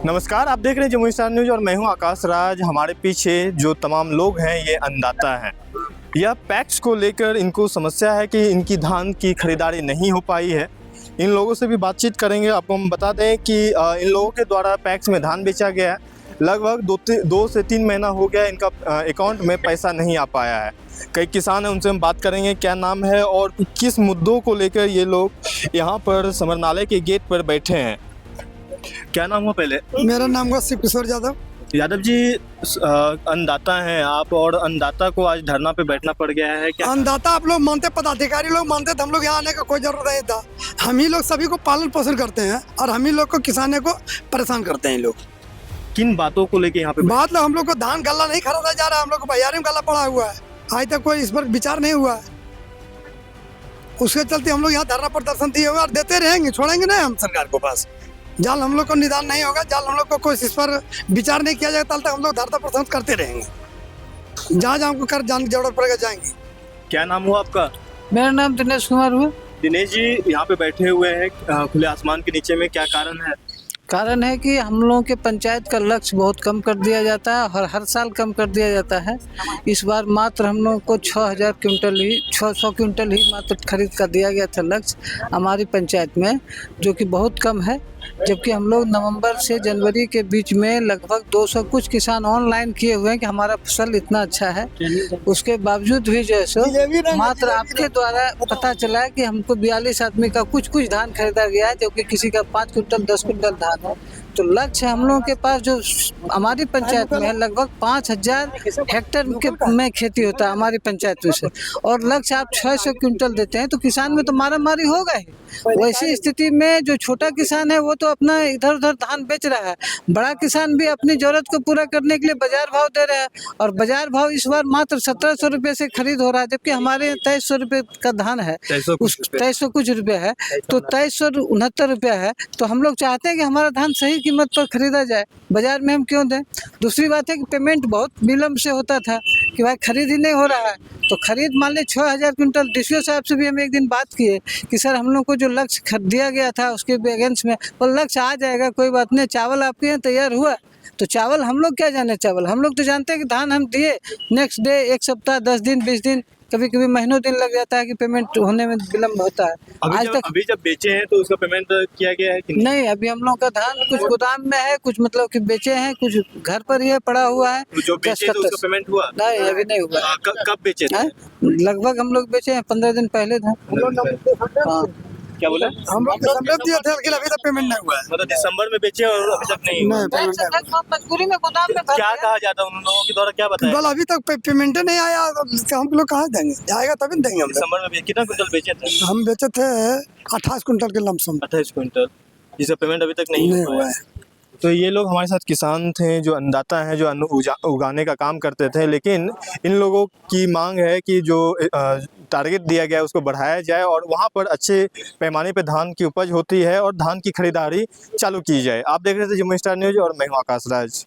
नमस्कार, आप देख रहे हैं जमुई स्टार न्यूज और मैं हूं आकाश राज। हमारे पीछे जो तमाम लोग हैं ये अन्नदाता हैं। यह पैक्स को लेकर इनको समस्या है कि इनकी धान की खरीदारी नहीं हो पाई है। इन लोगों से भी बातचीत करेंगे। आपको हम बता दें कि इन लोगों के द्वारा पैक्स में धान बेचा गया है। लगभग 2 से 3 महीना हो गया, इनका अकाउंट में पैसा नहीं आ पाया है। कई किसान हैं, उनसे हम बात करेंगे क्या नाम है और किस मुद्दों को लेकर ये लोग यहाँ पर समरनालय के गेट पर बैठे हैं। क्या नाम हो पहले? मेरा नाम हुआ शिव किशोर यादव। यादव जी, अन्नदाता हैं आप और अन्नदाता को आज धरना पे बैठना पड़ गया है क्या? अन्नदाता आप लोग मानते, पदाधिकारी लोग मानते तो हम लोग यहाँ आने का कोई जरूरत नहीं था। हम ही लोग सभी को पालन पोषण करते हैं और हम ही लोग को किसानों को परेशान करते हैं। लोग किन बातों को लेके यहाँ पे बात हम लोग को धान गल्ला नहीं खरीदा जा रहा है, हम लोग को बाजारी में गल्ला पड़ा हुआ है। आज तक कोई इस पर विचार नहीं हुआ है। उसके चलते हम लोग यहाँ धरना प्रदर्शन दिए हुए और देते रहेंगे, छोड़ेंगे नहीं हम सरकार को। पास जल हम लोग को निदान नहीं होगा, जल हम लोग को कोई इस पर विचार नहीं किया जाएगा, तब तक हम लोग धरना प्रदर्शन करते रहेंगे। जहाँ हमको कर जाने की जरूरत पड़ेगा जाएंगे। क्या नाम हुआ आपका? मेरा नाम दिनेश कुमार हुआ। दिनेश जी, यहाँ पे बैठे हुए हैं खुले आसमान के नीचे में, क्या कारण है? कारण है कि हम लोगों के पंचायत का लक्ष्य बहुत कम कर दिया जाता है और हर साल कम कर दिया जाता है। इस बार मात्र हम लोगों को 6,000 क्विंटल ही 600 क्विंटल ही मात्र खरीद कर दिया गया था लक्ष्य हमारी पंचायत में, जो कि बहुत कम है। जबकि हम लोग नवंबर से जनवरी के बीच में लगभग 200 कुछ किसान ऑनलाइन किए हुए हैं कि हमारा फसल इतना अच्छा है। उसके बावजूद भी जो है सो मात्र आपके द्वारा पता चला है कि हमको 42 आदमी का कुछ धान खरीदा गया है, जो कि किसी का 5 क्विंटल 10 क्विंटल धान है। तो लक्ष्य हम लोगों के पास जो हमारी पंचायत में है लगभग 5,000 हेक्टेयर में खेती होता है हमारी पंचायत में से, और लक्ष्य आप 600 क्विंटल देते हैं तो किसान में तो मारा मारी होगा ही। वैसी स्थिति में जो छोटा किसान है वो तो अपना इधर उधर धान बेच रहा है, बड़ा किसान भी अपनी जरूरत को पूरा करने के लिए बाजार भाव दे रहा है, और बाजार भाव इस बार मात्र 1,700 रुपये से खरीद हो रहा है, जबकि हमारे यहाँ 2,300 रुपये का धान है। 2,300 कुछ रुपये है, तो 2,369 रुपया है। तो हम लोग चाहते हैं कि हमारा धान सही कीमत पर खरीदा जाए, बाजार में हम क्यों दें। दूसरी बात है कि पेमेंट बहुत विलम्ब से होता था कि भाई खरीद ही नहीं हो रहा है। तो खरीद मान ली 6,000 क्विंटल। डीसीओ साहब से भी हम एक दिन बात किए कि सर हम लोग को जो लक्ष्य दिया गया था उसके अगेंस्ट में वो लक्ष्य आ जाएगा, कोई बात नहीं। चावल आपके यहाँ तैयार हुआ तो चावल हम लोग क्या जाने, चावल हम लोग तो जानते हैं कि धान हम दिए नेक्स्ट डे 1 सप्ताह 10 दिन 20 दिन कभी कभी महीनों दिन लग जाता है कि पेमेंट होने में विलम्ब होता है। आज तक अभी जब बेचे हैं तो उसका पेमेंट किया गया है कि नहीं? अभी हम लोग का धान कुछ गोदाम में है, कुछ मतलब कि बेचे हैं, कुछ घर पर ही है पड़ा हुआ है। तो जो बेचे तो उसका पेमेंट हुआ? नहीं, अभी नहीं हुआ। कब बेचे थे? लगभग हम लोग बेचे हैं 15 दिन पहले था। हाँ, क्या बोले? हम लोग दिसंबर दिए थे लेकिन अभी तक पेमेंट नहीं हुआ है। मतलब दिसंबर में बेचे और अभी तक नहीं हुआ? मजबूरी में गोदाम में क्या कहा जाता है उन लोगों के द्वारा, क्या बताया? बोल अभी तक पेमेंट नहीं आया तो हम लोग कहाँ देंगे, जाएगा तभी देंगे। हम दिसंबर में कितना क्विंटल बेचे थे? हम बेचे थे 28 क्विंटल के लमसम। 28 क्विंटल, जिसका पेमेंट अभी तक नहीं हुआ है। तो ये लोग हमारे साथ किसान थे जो अन्नदाता हैं, जो अन्न उगाने का काम करते थे, लेकिन इन लोगों की मांग है कि जो टारगेट दिया गया है उसको बढ़ाया जाए और वहाँ पर अच्छे पैमाने पे धान की उपज होती है और धान की खरीदारी चालू की जाए। आप देख रहे थे जमुई स्टार न्यूज और मैं हूँ आकाश राज।